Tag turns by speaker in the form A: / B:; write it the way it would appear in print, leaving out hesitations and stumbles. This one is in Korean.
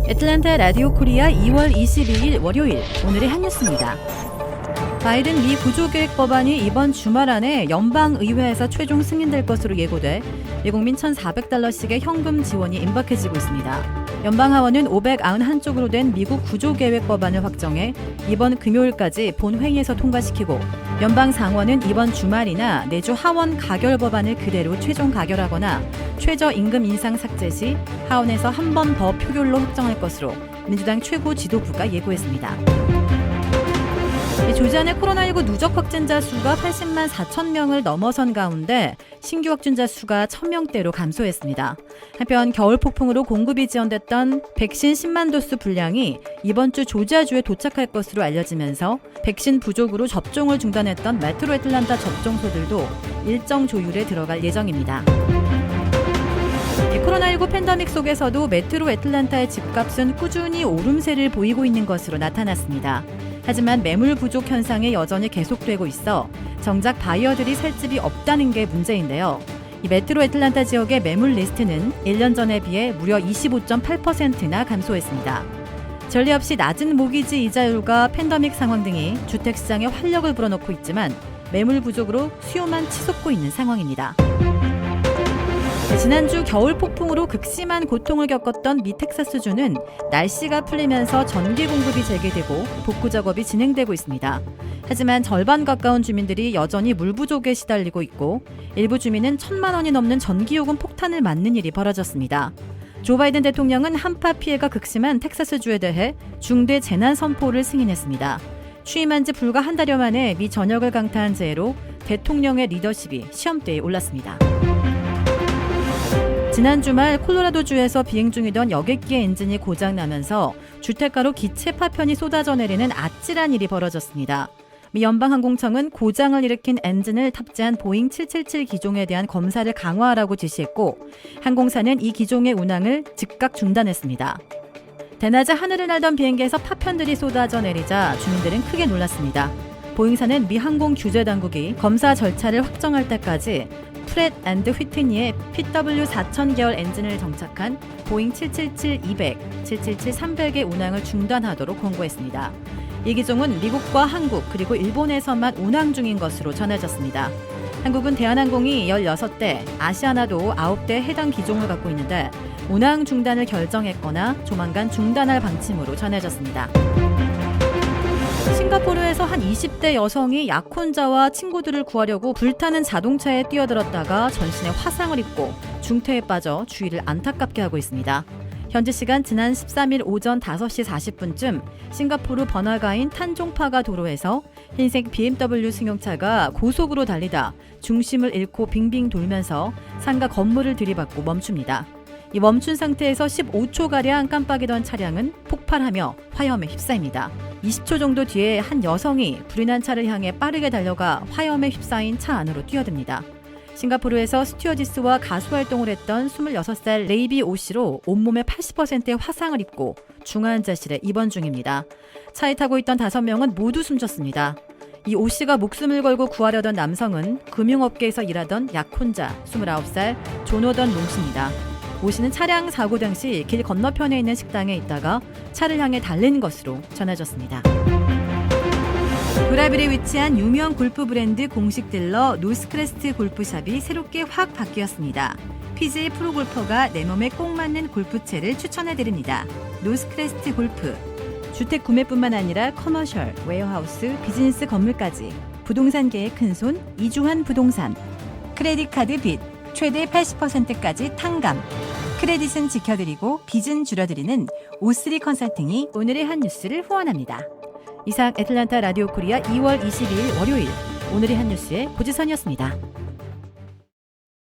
A: 애틀랜타 라디오 코리아 2월 22일 월요일 오늘의 한 뉴스입니다. 바이든 미 구조계획 법안이 이번 주말 안에 연방의회에서 최종 승인될 것으로 예고돼 미국민 1,400달러씩의 현금 지원이 임박해지고 있습니다. 연방하원은 591쪽으로 된 미국 구조계획 법안을 확정해 이번 금요일까지 본회의에서 통과시키고 연방상원은 이번 주말이나 내주 하원 가결 법안을 그대로 최종 가결하거나 최저임금 인상 삭제 시 하원에서 한 번 더 표결로 확정할 것으로 민주당 최고 지도부가 예고했습니다. 조지아의 코로나19 누적 확진자 수가 80만 4천 명을 넘어선 가운데 신규 확진자 수가 1,000명대로 감소했습니다. 한편 겨울 폭풍으로 공급이 지연됐던 백신 10만 도수 분량이 이번 주 조지아주에 도착할 것으로 알려지면서 백신 부족으로 접종을 중단했던 메트로 애틀랜타 접종소들도 일정 조율에 들어갈 예정입니다. 코로나19 팬데믹 속에서도 메트로 애틀랜타의 집값은 꾸준히 오름세를 보이고 있는 것으로 나타났습니다. 하지만 매물 부족 현상이 여전히 계속되고 있어 정작 바이어들이 살 집이 없다는 게 문제인데요. 이 메트로 애틀랜타 지역의 매물 리스트는 1년 전에 비해 무려 25.8%나 감소했습니다. 전례 없이 낮은 모기지 이자율과 팬데믹 상황 등이 주택시장에 활력을 불어넣고 있지만 매물 부족으로 수요만 치솟고 있는 상황입니다. 지난주 겨울 폭풍으로 극심한 고통을 겪었던 미 텍사스주는 날씨가 풀리면서 전기 공급이 재개되고 복구 작업이 진행되고 있습니다. 하지만 절반 가까운 주민들이 여전히 물 부족에 시달리고 있고 일부 주민은 1,000만 원이 넘는 전기요금 폭탄을 맞는 일이 벌어졌습니다. 조 바이든 대통령은 한파 피해가 극심한 텍사스주에 대해 중대 재난 선포를 승인했습니다. 취임한 지 불과 한 달여 만에 미 전역을 강타한 재해로 대통령의 리더십이 시험대에 올랐습니다. 지난 주말 콜로라도주에서 비행 중이던 여객기의 엔진이 고장나면서 주택가로 기체 파편이 쏟아져 내리는 아찔한 일이 벌어졌습니다. 미 연방항공청은 고장을 일으킨 엔진을 탑재한 보잉 777 기종에 대한 검사를 강화하라고 지시했고 항공사는 이 기종의 운항을 즉각 중단했습니다. 대낮에 하늘을 날던 비행기에서 파편들이 쏟아져 내리자 주민들은 크게 놀랐습니다. 보잉사는 미 항공규제당국이 검사 절차를 확정할 때까지 프렛 앤드 휘트니의 PW4000 계열 엔진을 정착한 보잉 777-200, 777-300의 운항을 중단하도록 권고했습니다. 이 기종은 미국과 한국 그리고 일본에서만 운항 중인 것으로 전해졌습니다. 한국은 대한항공이 16대, 아시아나도 9대 해당 기종을 갖고 있는데 운항 중단을 결정했거나 조만간 중단할 방침으로 전해졌습니다. 싱가포르에서 한 20대 여성이 약혼자와 친구들을 구하려고 불타는 자동차에 뛰어들었다가 전신에 화상을 입고 중태에 빠져 주위를 안타깝게 하고 있습니다. 현지 시간 지난 13일 오전 5시 40분쯤 싱가포르 번화가인 탄종파가 도로에서 흰색 BMW 승용차가 고속으로 달리다 중심을 잃고 빙빙 돌면서 상가 건물을 들이받고 멈춥니다. 이 멈춘 상태에서 15초가량 깜빡이던 차량은 폭발하며 화염에 휩싸입니다. 20초 정도 뒤에 한 여성이 불이 난 차를 향해 빠르게 달려가 화염에 휩싸인 차 안으로 뛰어듭니다. 싱가포르에서 스튜어디스와 가수 활동을 했던 26살 레이비 오 씨로 온몸의 80%의 화상을 입고 중환자실에 입원 중입니다. 차에 타고 있던 5명은 모두 숨졌습니다. 이 오 씨가 목숨을 걸고 구하려던 남성은 금융업계에서 일하던 약혼자 29살 조너던 롱 씨입니다. 오 씨는 차량 사고 당시 길 건너편에 있는 식당에 있다가 차를 향해 달린 것으로 전해졌습니다. 브라질에 위치한 유명 골프 브랜드 공식 딜러 노스크레스트 골프샵이 새롭게 확 바뀌었습니다. PGA 프로골퍼가 내 몸에 꼭 맞는 골프채를 추천해드립니다. 노스크레스트 골프. 주택 구매뿐만 아니라 커머셜, 웨어하우스, 비즈니스 건물까지 부동산계의 큰손 이주환 부동산. 크레딧 카드 빚 최대 80%까지 탕감. 크레딧은 지켜드리고 빚은 줄여드리는 O3 컨설팅이 오늘의 한 뉴스를 후원합니다. 이상 애틀랜타 라디오 코리아 2월 22일 월요일 오늘의 한 뉴스의 고지선이었습니다.